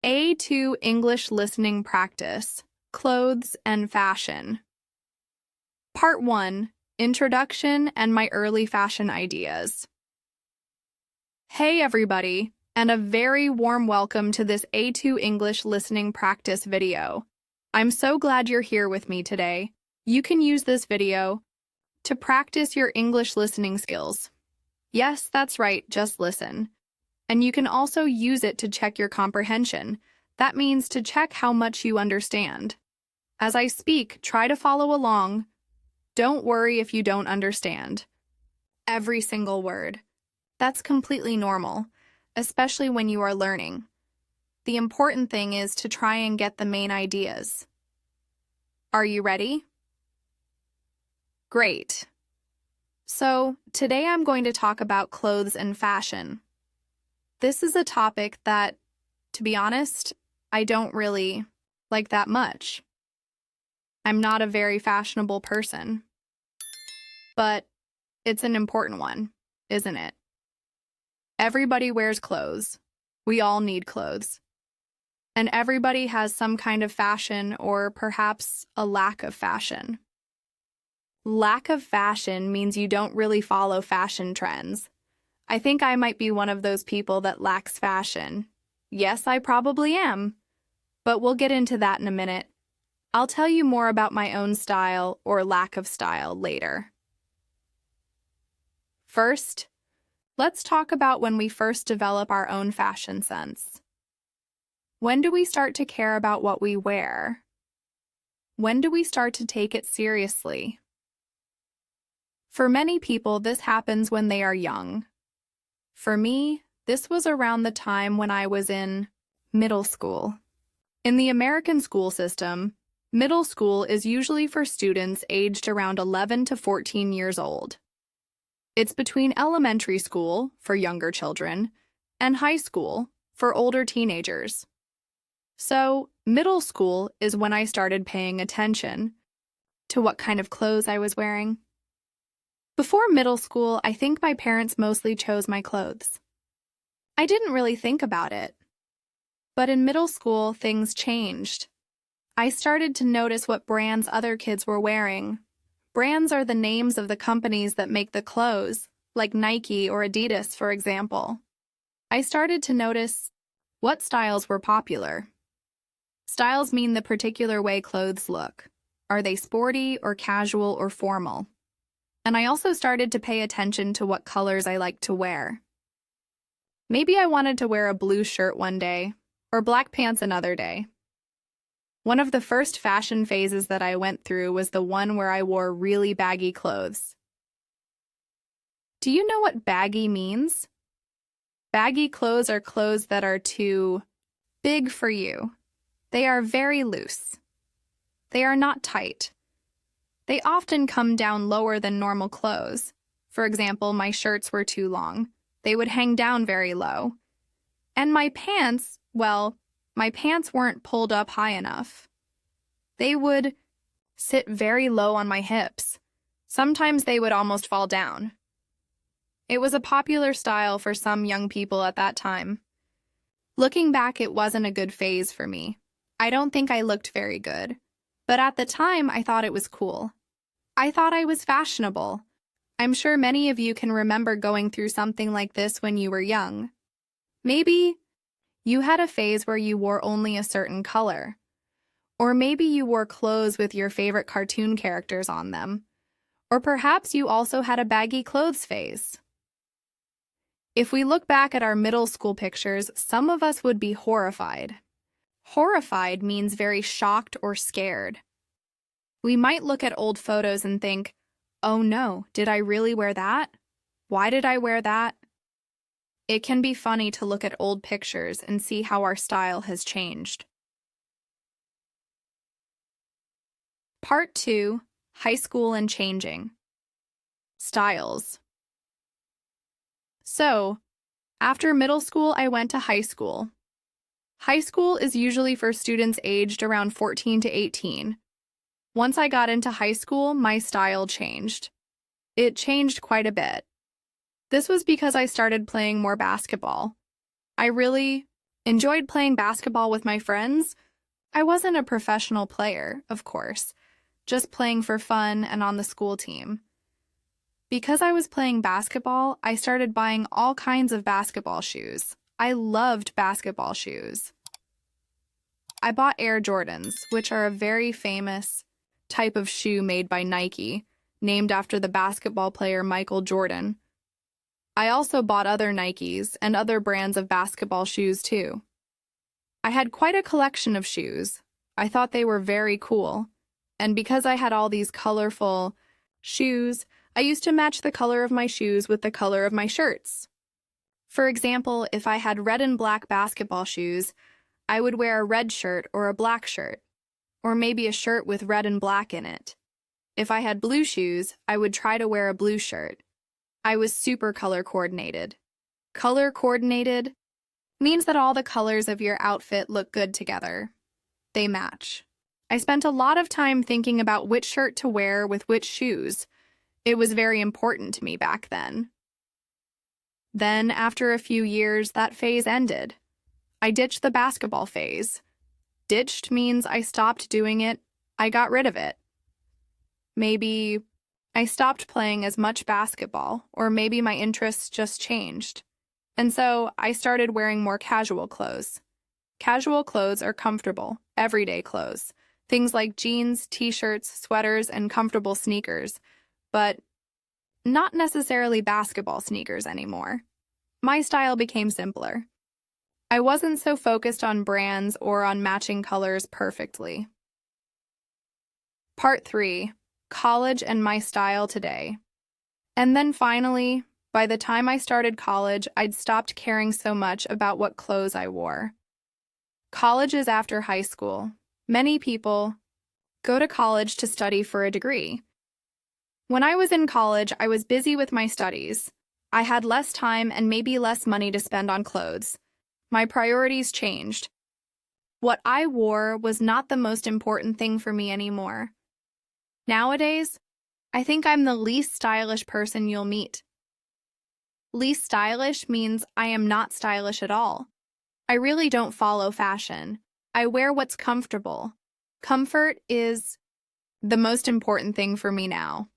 A2 English Listening Practice, Clothes and Fashion. Part 1, Introduction and My Early Fashion Ideas. Hey everybody, and a very warm welcome to this A2 English Listening Practice video. I'm so glad you're here with me today. You can use this video to practice your English listening skills. Yes, that's right, just listen. And you can also use it to check your comprehension. That means to check how much you understand. As I speak, try to follow along. Don't worry if you don't understand every single word. That's completely normal, especially when you are learning. The important thing is to try and get the main ideas. Are you ready? Great. So, today I'm going to talk about clothes and fashion. This is a topic that, to be honest, I don't really like that much. I'm not a very fashionable person. But it's an important one, isn't it? Everybody wears clothes. We all need clothes. And everybody has some kind of fashion or perhaps a lack of fashion. Lack of fashion means you don't really follow fashion trends. I think I might be one of those people that lacks fashion. Yes, I probably am. But we'll get into that in a minute. I'll tell you more about my own style or lack of style later. First, let's talk about when we first develop our own fashion sense. When do we start to care about what we wear? When do we start to take it seriously? For many people, this happens when they are young. For me, this was around the time when I was in middle school. In the American school system, middle school is usually for students aged around 11 to 14 years old. It's between elementary school, for younger children, and high school, for older teenagers. So, middle school is when I started paying attention to what kind of clothes I was wearing. Before middle school, I think my parents mostly chose my clothes. I didn't really think about it. But in middle school, things changed. I started to notice what brands other kids were wearing. Brands are the names of the companies that make the clothes, like Nike or Adidas, for example. I started to notice what styles were popular. Styles mean the particular way clothes look. Are they sporty or casual or formal? And I also started to pay attention to what colors I liked to wear. Maybe I wanted to wear a blue shirt one day, or black pants another day. One of the first fashion phases that I went through was the one where I wore really baggy clothes. Do you know what baggy means? Baggy clothes are clothes that are too big for you. They are very loose. They are not tight. They often come down lower than normal clothes. For example, my shirts were too long. They would hang down very low. And my pants, well, my pants weren't pulled up high enough. They would sit very low on my hips. Sometimes they would almost fall down. It was a popular style for some young people at that time. Looking back, it wasn't a good phase for me. I don't think I looked very good. But at the time, I thought it was cool. I thought I was fashionable. I'm sure many of you can remember going through something like this when you were young. Maybe you had a phase where you wore only a certain color. Or maybe you wore clothes with your favorite cartoon characters on them. Or perhaps you also had a baggy clothes phase. If we look back at our middle school pictures, some of us would be horrified. Horrified means very shocked or scared. We might look at old photos and think, oh no, did I really wear that? Why did I wear that? It can be funny to look at old pictures and see how our style has changed. Part 2, High School and Changing. Styles. So, after middle school, I went to high school. High school is usually for students aged around 14 to 18. Once I got into high school, my style changed. It changed quite a bit. This was because I started playing more basketball. I really Enjoyed playing basketball with my friends. I wasn't a professional player, of course, just playing for fun and on the school team. Because I was playing basketball, I started buying all kinds of basketball shoes. I loved basketball shoes. I bought Air Jordans, which are a very famous type of shoe made by Nike, named after the basketball player Michael Jordan. I also bought other Nikes and other brands of basketball shoes too. I had quite a collection of shoes. I thought they were very cool. And because I had all these colorful shoes, I used to match the color of my shoes with the color of my shirts. For example, if I had red and black basketball shoes, I would wear a red shirt or a black shirt, or maybe a shirt with red and black in it. If I had blue shoes, I would try to wear a blue shirt. I was super color coordinated. Color coordinated means that all the colors of your outfit look good together. They match. I spent a lot of time thinking about which shirt to wear with which shoes. It was very important to me back then. Then, after a few years, that phase ended. I ditched the basketball phase. Ditched means I stopped doing it. I got rid of it. Maybe I stopped playing as much basketball, or maybe my interests just changed. And so I started wearing more casual clothes. Casual clothes are comfortable, everyday clothes. Things like jeans, t-shirts, sweaters, and comfortable sneakers. But not necessarily basketball sneakers anymore. My style became simpler. I wasn't so focused on brands or on matching colors perfectly. Part 3. College and my style today. And then finally, by the time I started college, I'd stopped caring so much about what clothes I wore. College is after high school. Many people go to college to study for a degree. When I was in college, I was busy with my studies. I had less time and maybe less money to spend on clothes. My priorities changed. What I wore was not the most important thing for me anymore. Nowadays, I think I'm the least stylish person you'll meet. Least stylish means I am not stylish at all. I really don't follow fashion. I wear what's comfortable. Comfort is the most important thing for me now.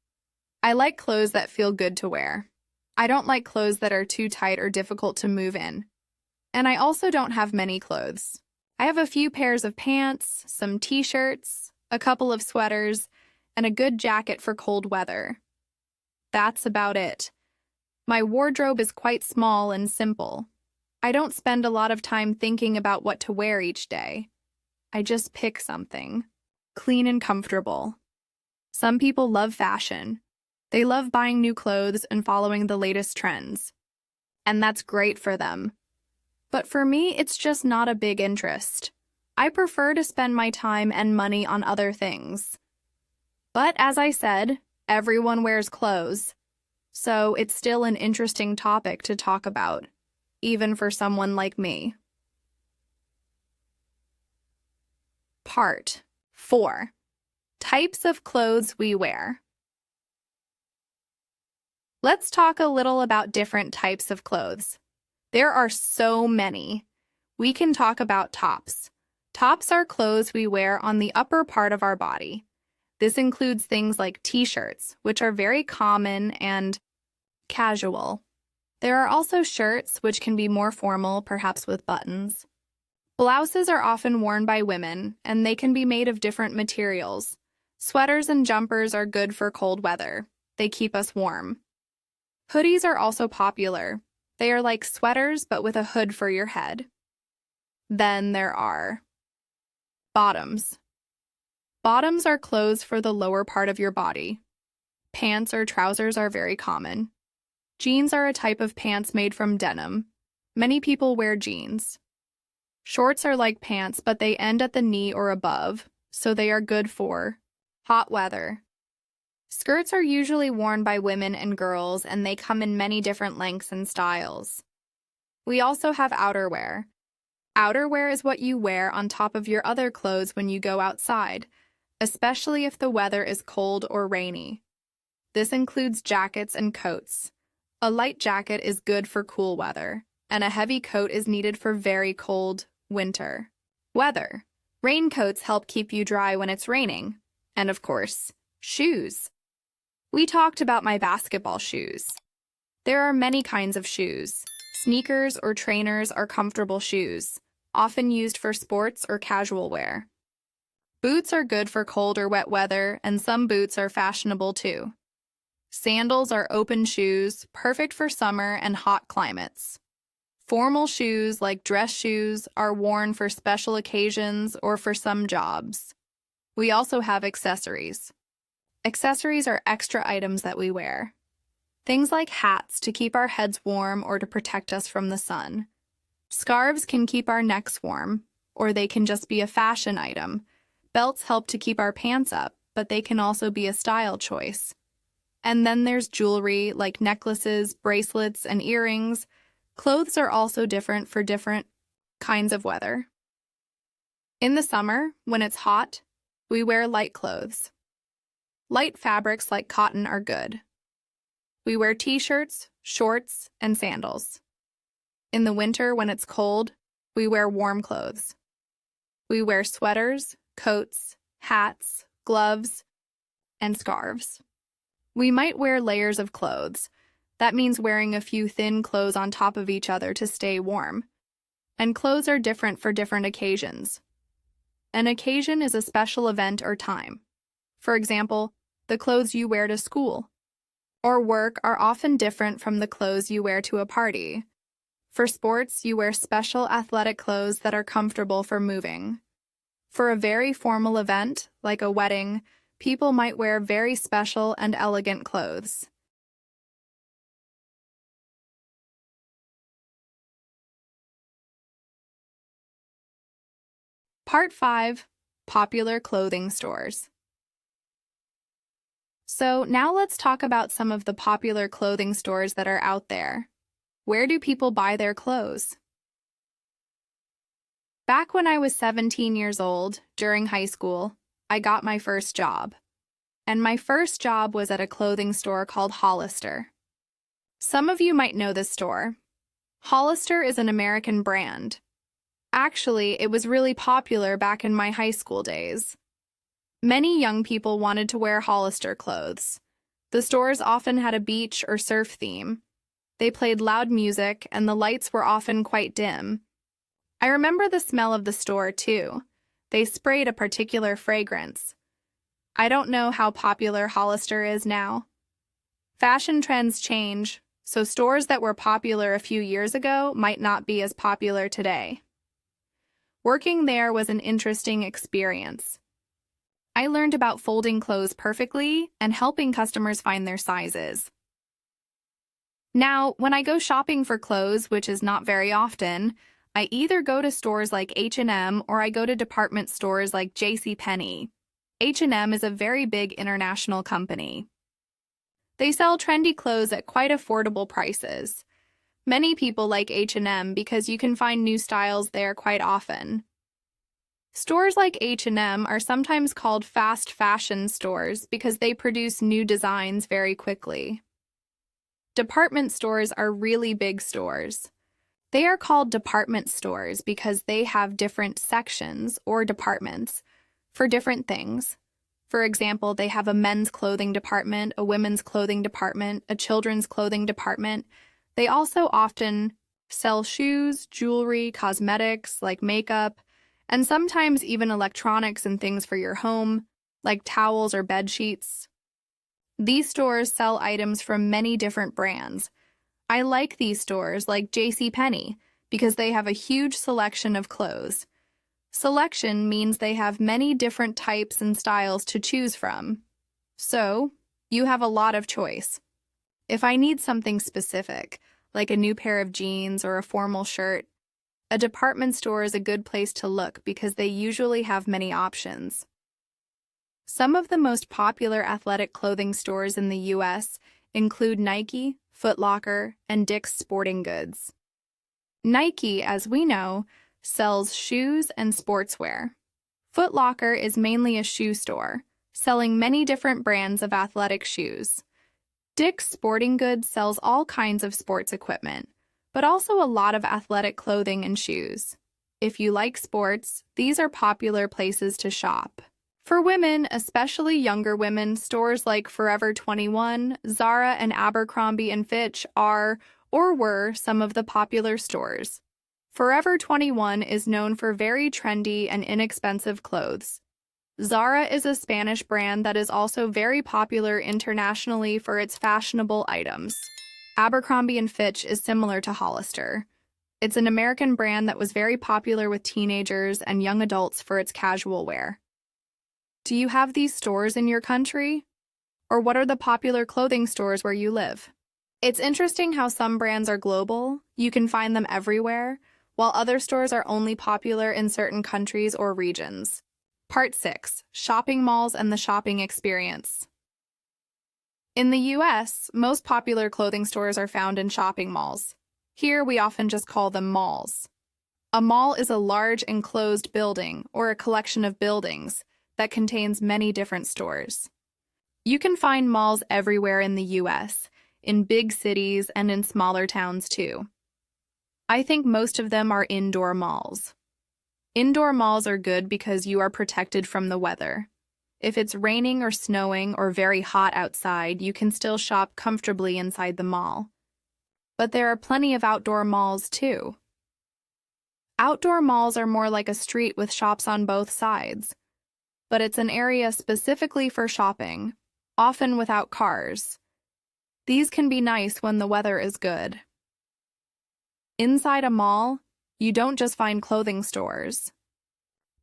I like clothes that feel good to wear. I don't like clothes that are too tight or difficult to move in. And I also don't have many clothes. I have a few pairs of pants, some t-shirts, a couple of sweaters, and a good jacket for cold weather. That's about it. My wardrobe is quite small and simple. I don't spend a lot of time thinking about what to wear each day. I just pick something. Clean and comfortable. Some people love fashion. They love buying new clothes and following the latest trends. And that's great for them. But for me, it's just not a big interest. I prefer to spend my time and money on other things. But as I said, everyone wears clothes. So it's still an interesting topic to talk about, even for someone like me. Part 4. Types of clothes we wear. Let's talk a little about different types of clothes. There are so many. We can talk about tops. Tops are clothes we wear on the upper part of our body. This includes things like t-shirts, which are very common and casual. There are also shirts, which can be more formal, perhaps with buttons. Blouses are often worn by women, and they can be made of different materials. Sweaters and jumpers are good for cold weather. They keep us warm. Hoodies are also popular. They are like sweaters, but with a hood for your head. Then there are bottoms. Bottoms are clothes for the lower part of your body. Pants or trousers are very common. Jeans are a type of pants made from denim. Many people wear jeans. Shorts are like pants, but they end at the knee or above, so they are good for hot weather. Skirts are usually worn by women and girls, and they come in many different lengths and styles. We also have outerwear. Outerwear is what you wear on top of your other clothes when you go outside, especially if the weather is cold or rainy. This includes jackets and coats. A light jacket is good for cool weather, and a heavy coat is needed for very cold winter weather. Raincoats help keep you dry when it's raining. And of course, shoes. We talked about my basketball shoes. There are many kinds of shoes. Sneakers or trainers are comfortable shoes, often used for sports or casual wear. Boots are good for cold or wet weather, and some boots are fashionable too. Sandals are open shoes, perfect for summer and hot climates. Formal shoes, like dress shoes, are worn for special occasions or for some jobs. We also have accessories. Accessories are extra items that we wear. Things like hats to keep our heads warm or to protect us from the sun. Scarves can keep our necks warm, or they can just be a fashion item. Belts help to keep our pants up, but they can also be a style choice. And then there's jewelry like necklaces, bracelets, and earrings. Clothes are also different for different kinds of weather. In the summer, when it's hot, we wear light clothes. Light fabrics like cotton are good. We wear t-shirts, shorts, and sandals. In the winter, when it's cold, we wear warm clothes. We wear sweaters, coats, hats, gloves, and scarves. We might wear layers of clothes. That means wearing a few thin clothes on top of each other to stay warm. And clothes are different for different occasions. An occasion is a special event or time. For example, the clothes you wear to school or work are often different from the clothes you wear to a party. For sports, you wear special athletic clothes that are comfortable for moving. For a very formal event, like a wedding, people might wear very special and elegant clothes. Part 5. Popular clothing stores. So now let's talk about some of the popular clothing stores that are out there. Where do people buy their clothes? Back when I was 17 years old, during high school, I got my first job. And my first job was at a clothing store called Hollister. Some of you might know this store. Hollister is an American brand. Actually, it was really popular back in my high school days. Many young people wanted to wear Hollister clothes. The stores often had a beach or surf theme. They played loud music, and the lights were often quite dim. I remember the smell of the store, too. They sprayed a particular fragrance. I don't know how popular Hollister is now. Fashion trends change, so stores that were popular a few years ago might not be as popular today. Working there was an interesting experience. I learned about folding clothes perfectly and helping customers find their sizes. Now, when I go shopping for clothes, which is not very often, I either go to stores like H&M or I go to department stores like JCPenney. H&M is a very big international company. They sell trendy clothes at quite affordable prices. Many people like H&M because you can find new styles there quite often. Stores like H&M are sometimes called fast fashion stores because they produce new designs very quickly. Department stores are really big stores. They are called department stores because they have different sections or departments for different things. For example, they have a men's clothing department, a women's clothing department, a children's clothing department. They also often sell shoes, jewelry, cosmetics like makeup, and sometimes even electronics and things for your home, like towels or bed sheets. These stores sell items from many different brands. I like these stores like JCPenney because they have a huge selection of clothes. Selection means they have many different types and styles to choose from. So, you have a lot of choice. If I need something specific, like a new pair of jeans or a formal shirt, a department store is a good place to look because they usually have many options. Some of the most popular athletic clothing stores in the U.S. include Nike, Foot Locker, and Dick's Sporting Goods. Nike, as we know, sells shoes and sportswear. Foot Locker is mainly a shoe store, selling many different brands of athletic shoes. Dick's Sporting Goods sells all kinds of sports equipment. but also a lot of athletic clothing and shoes. If you like sports, these are popular places to shop. For women, especially younger women, stores like Forever 21, Zara, and Abercrombie & Fitch are or were some of the popular stores. Forever 21 is known for very trendy and inexpensive clothes. Zara is a Spanish brand that is also very popular internationally for its fashionable items. Abercrombie & Fitch is similar to Hollister. It's an American brand that was very popular with teenagers and young adults for its casual wear. Do you have these stores in your country? Or what are the popular clothing stores where you live? It's interesting how some brands are global, you can find them everywhere, while other stores are only popular in certain countries or regions. Part 6. Shopping malls and the shopping experience. In the U.S., most popular clothing stores are found in shopping malls. Here, we often just call them malls. A mall is a large enclosed building or a collection of buildings that contains many different stores. You can find malls everywhere in the U.S., in big cities and in smaller towns too. I think most of them are indoor malls. Indoor malls are good because you are protected from the weather. If it's raining or snowing or very hot outside, you can still shop comfortably inside the mall. But there are plenty of outdoor malls too. Outdoor malls are more like a street with shops on both sides, but it's an area specifically for shopping, often without cars. These can be nice when the weather is good. Inside a mall, you don't just find clothing stores.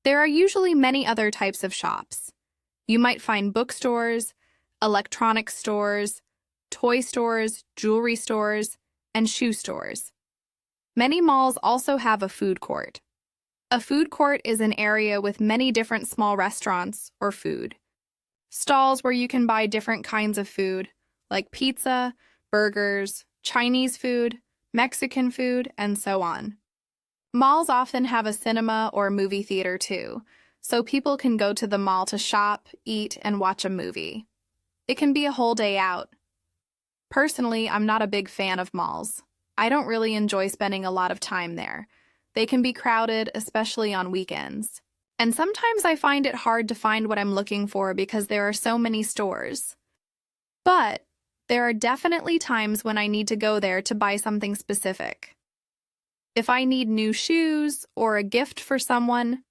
There are usually many other types of shops. You might find bookstores, electronics stores, toy stores, jewelry stores, and shoe stores. Many malls also have a food court. A food court is an area with many different small restaurants or food stalls where you can buy different kinds of food, like pizza, burgers, Chinese food, Mexican food, and so on. Malls often have a cinema or movie theater too, so people can go to the mall to shop, eat, and watch a movie. It can be a whole day out. Personally, I'm not a big fan of malls. I don't really enjoy spending a lot of time there. They can be crowded, especially on weekends. And sometimes I find it hard to find what I'm looking for because there are so many stores. But there are definitely times when I need to go there to buy something specific. If I need new shoes or a gift for someone,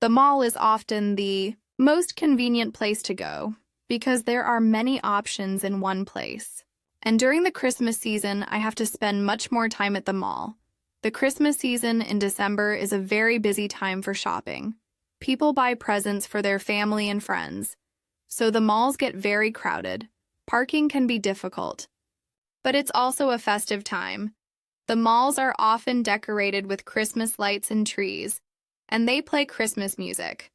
the mall is often the most convenient place to go because there are many options in one place. And during the Christmas season, I have to spend much more time at the mall. The Christmas season in December is a very busy time for shopping. People buy presents for their family and friends, so the malls get very crowded. Parking can be difficult, but it's also a festive time. The malls are often decorated with Christmas lights and trees, and they play Christmas music.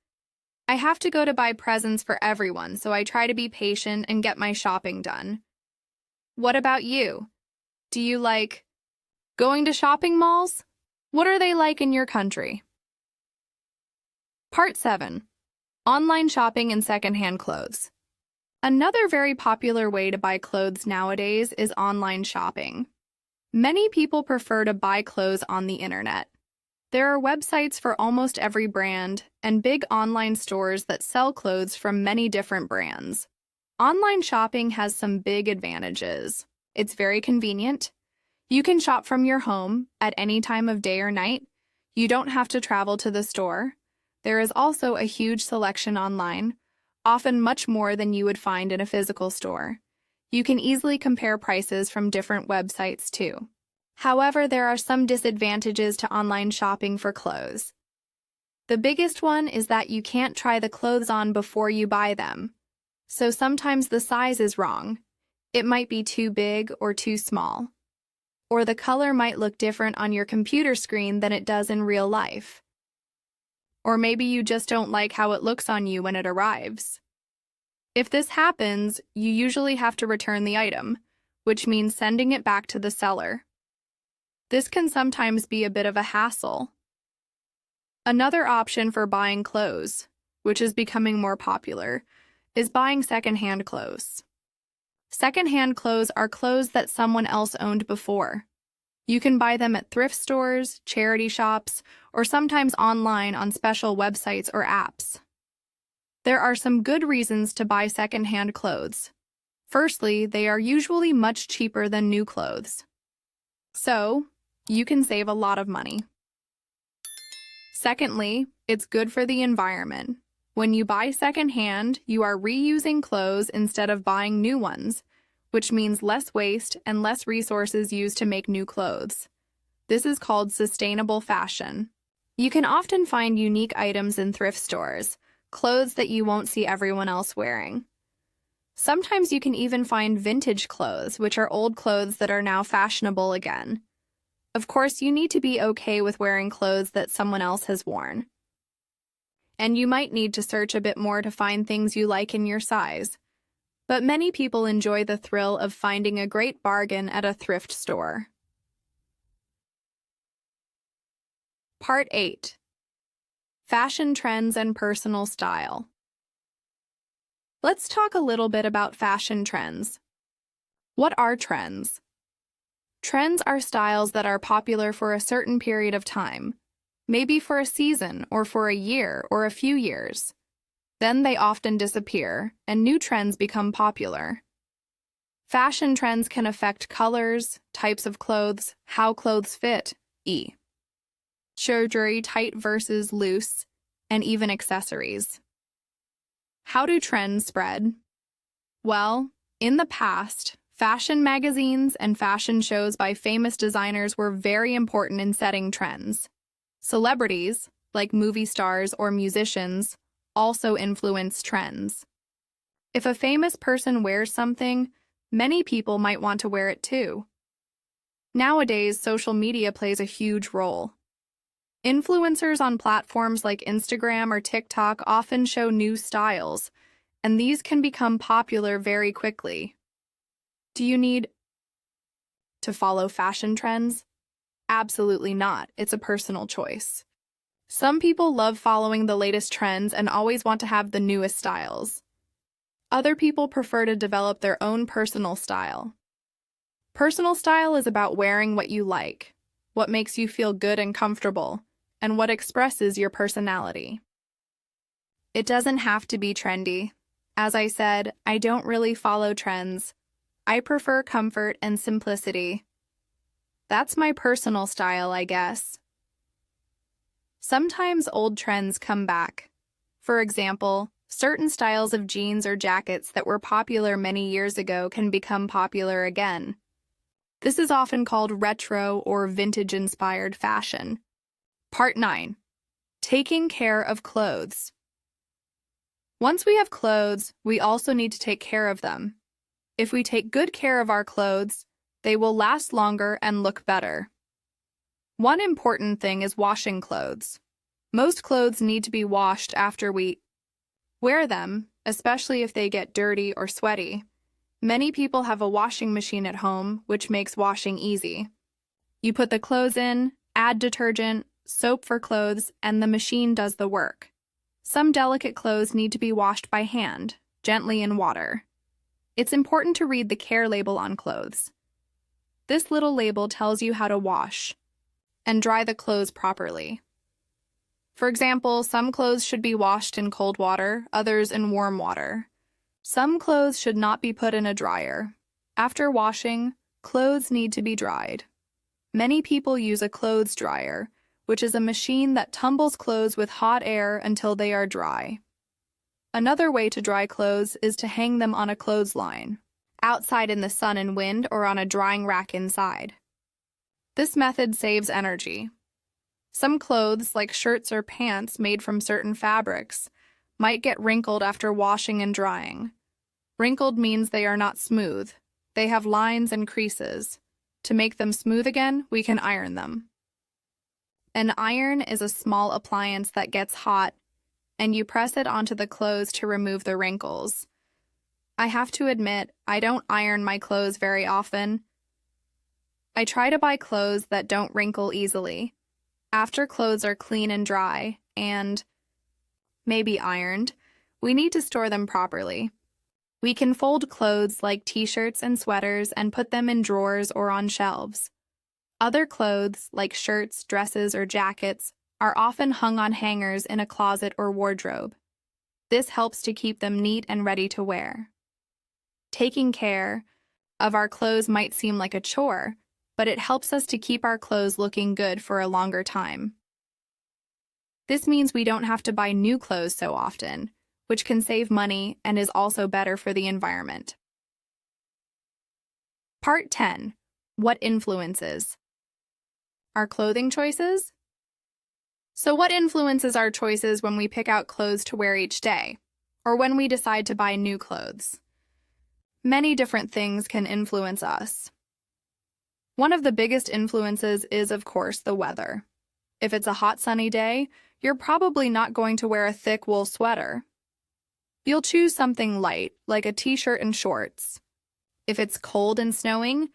I have to go to buy presents for everyone, so I try to be patient and get my shopping done. What about you? Do you like going to shopping malls? What are they like in your country? Part 7. Online shopping and secondhand clothes. Another very popular way to buy clothes nowadays is online shopping. Many people prefer to buy clothes on the internet. There are websites for almost every brand and big online stores that sell clothes from many different brands. Online shopping has some big advantages. It's very convenient. You can shop from your home at any time of day or night. You don't have to travel to the store. There is also a huge selection online, often much more than you would find in a physical store. You can easily compare prices from different websites too. However, there are some disadvantages to online shopping for clothes. The biggest one is that you can't try the clothes on before you buy them. So sometimes the size is wrong. It might be too big or too small. Or the color might look different on your computer screen than it does in real life. Or maybe you just don't like how it looks on you when it arrives. If this happens, you usually have to return the item, which means sending it back to the seller. This can sometimes be a bit of a hassle. Another option for buying clothes, which is becoming more popular, is buying secondhand clothes. Secondhand clothes are clothes that someone else owned before. You can buy them at thrift stores, charity shops, or sometimes online on special websites or apps. There are some good reasons to buy secondhand clothes. Firstly, they are usually much cheaper than new clothes. So, you can save a lot of money. Secondly, it's good for the environment. When you buy secondhand, you are reusing clothes instead of buying new ones, which means less waste and less resources used to make new clothes. This is called sustainable fashion. You can often find unique items in thrift stores, clothes that you won't see everyone else wearing. Sometimes you can even find vintage clothes, which are old clothes that are now fashionable again. Of course, you need to be okay with wearing clothes that someone else has worn. And you might need to search a bit more to find things you like in your size. But many people enjoy the thrill of finding a great bargain at a thrift store. Part 8. Fashion trends and personal style. Let's talk a little bit about fashion trends. What are trends? Trends are styles that are popular for a certain period of time, maybe for a season or for a year or a few years. Then they often disappear, and new trends become popular. Fashion trends can affect colors, types of clothes, how clothes fit, surgery, tight versus loose, and even accessories. How do trends spread? Well, in the past, fashion magazines and fashion shows by famous designers were very important in setting trends. Celebrities, like movie stars or musicians, also influence trends. If a famous person wears something, many people might want to wear it too. Nowadays, social media plays a huge role. Influencers on platforms like Instagram or TikTok often show new styles, and these can become popular very quickly. Do you need to follow fashion trends? Absolutely not. It's a personal choice. Some people love following the latest trends and always want to have the newest styles. Other people prefer to develop their own personal style. Personal style is about wearing what you like, what makes you feel good and comfortable, and what expresses your personality. It doesn't have to be trendy. As I said, I don't really follow trends. I prefer comfort and simplicity. That's my personal style, I guess. Sometimes old trends come back. For example, certain styles of jeans or jackets that were popular many years ago can become popular again. This is often called retro or vintage-inspired fashion. Part 9. Taking care of clothes. Once we have clothes, we also need to take care of them. If we take good care of our clothes, they will last longer and look better. One important thing is washing clothes. Most clothes need to be washed after we wear them, especially if they get dirty or sweaty. Many people have a washing machine at home, which makes washing easy. You put the clothes in, add detergent, soap for clothes, and the machine does the work. Some delicate clothes need to be washed by hand, gently in water. It's important to read the care label on clothes. This little label tells you how to wash and dry the clothes properly. For example, some clothes should be washed in cold water, others in warm water. Some clothes should not be put in a dryer. After washing, clothes need to be dried. Many people use a clothes dryer, which is a machine that tumbles clothes with hot air until they are dry. Another way to dry clothes is to hang them on a clothesline, outside in the sun and wind, or on a drying rack inside. This method saves energy. Some clothes, like shirts or pants made from certain fabrics, might get wrinkled after washing and drying. Wrinkled means they are not smooth. They have lines and creases. To make them smooth again, we can iron them. An iron is a small appliance that gets hot, and you press it onto the clothes to remove the wrinkles. I have to admit, I don't iron my clothes very often. I try to buy clothes that don't wrinkle easily. After clothes are clean and dry, and maybe ironed, we need to store them properly. We can fold clothes like t-shirts and sweaters and put them in drawers or on shelves. Other clothes, like shirts, dresses, or jackets, are often hung on hangers in a closet or wardrobe. This helps to keep them neat and ready to wear. Taking care of our clothes might seem like a chore, but it helps us to keep our clothes looking good for a longer time. This means we don't have to buy new clothes so often, which can save money and is also better for the environment. Part 10. What influences our clothing choices? So what influences our choices when we pick out clothes to wear each day, or when we decide to buy new clothes? Many different things can influence us. One of the biggest influences is, of course, the weather. If it's a hot, sunny day, you're probably not going to wear a thick wool sweater. You'll choose something light, like a t-shirt and shorts. If it's cold and snowing,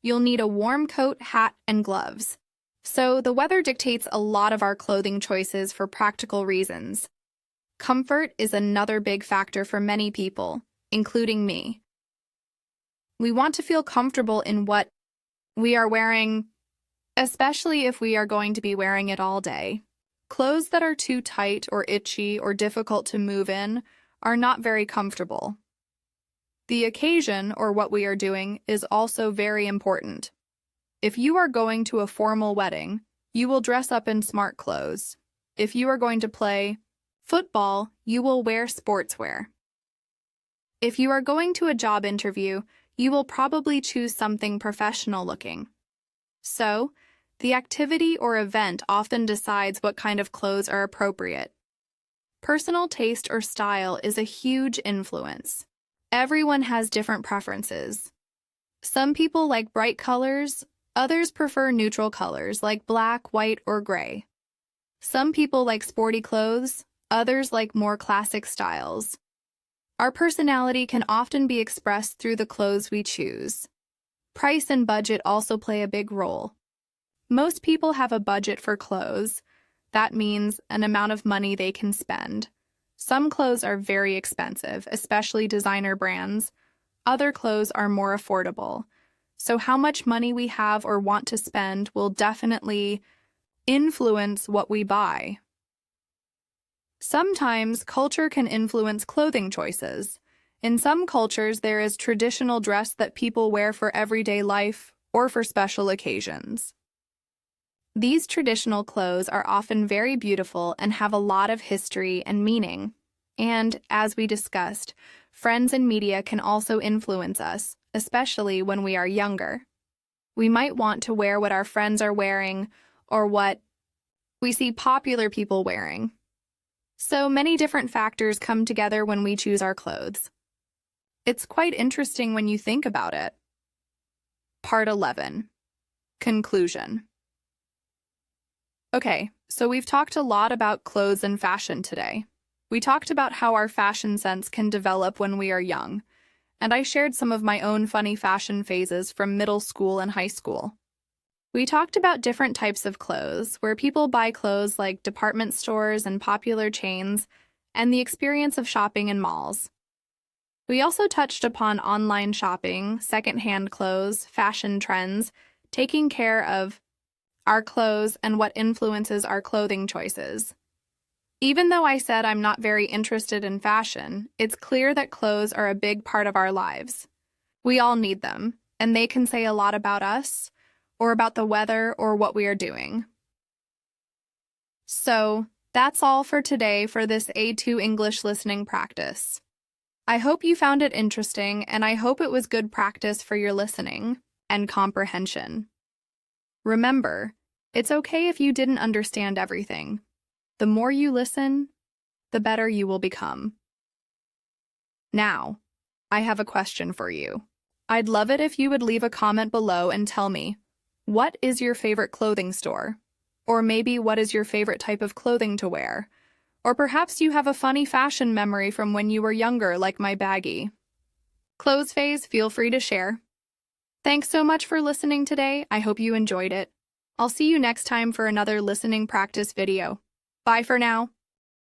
you'll need a warm coat, hat, and gloves. So the weather dictates a lot of our clothing choices for practical reasons. Comfort is another big factor for many people, including me. We want to feel comfortable in what we are wearing, especially if we are going to be wearing it all day. Clothes that are too tight or itchy or difficult to move in are not very comfortable. The occasion, or what we are doing, is also very important. If you are going to a formal wedding, you will dress up in smart clothes. If you are going to play football, you will wear sportswear. If you are going to a job interview, you will probably choose something professional looking. So, the activity or event often decides what kind of clothes are appropriate. Personal taste or style is a huge influence. Everyone has different preferences. Some people like bright colors, others prefer neutral colors like black, white, or gray. Some people like sporty clothes, others like more classic styles. Our personality can often be expressed through the clothes we choose. Price and budget also play a big role. Most people have a budget for clothes. That means an amount of money they can spend. Some clothes are very expensive, especially designer brands. Other clothes are more affordable. So how much money we have or want to spend will definitely influence what we buy. Sometimes culture can influence clothing choices. In some cultures, there is traditional dress that people wear for everyday life or for special occasions. These traditional clothes are often very beautiful and have a lot of history and meaning. And, as we discussed, friends and media can also influence us, especially when we are younger. We might want to wear what our friends are wearing or what we see popular people wearing. So many different factors come together when we choose our clothes. It's quite interesting when you think about it. Part 11. Conclusion. Okay, so we've talked a lot about clothes and fashion today. We talked about how our fashion sense can develop when we are young, and I shared some of my own funny fashion phases from middle school and high school. We talked about different types of clothes, where people buy clothes like department stores and popular chains, and the experience of shopping in malls. We also touched upon online shopping, secondhand clothes, fashion trends, taking care of our clothes, and what influences our clothing choices. Even though I said I'm not very interested in fashion, it's clear that clothes are a big part of our lives. We all need them, and they can say a lot about us, or about the weather, or what we are doing. So, that's all for today for this A2 English listening practice. I hope you found it interesting, and I hope it was good practice for your listening and comprehension. Remember, it's okay if you didn't understand everything. The more you listen, the better you will become. Now, I have a question for you. I'd love it if you would leave a comment below and tell me, what is your favorite clothing store? Or maybe what is your favorite type of clothing to wear? Or perhaps you have a funny fashion memory from when you were younger, like my baggie. Clothes phase, feel free to share. Thanks so much for listening today. I hope you enjoyed it. I'll see you next time for another listening practice video. Bye for now.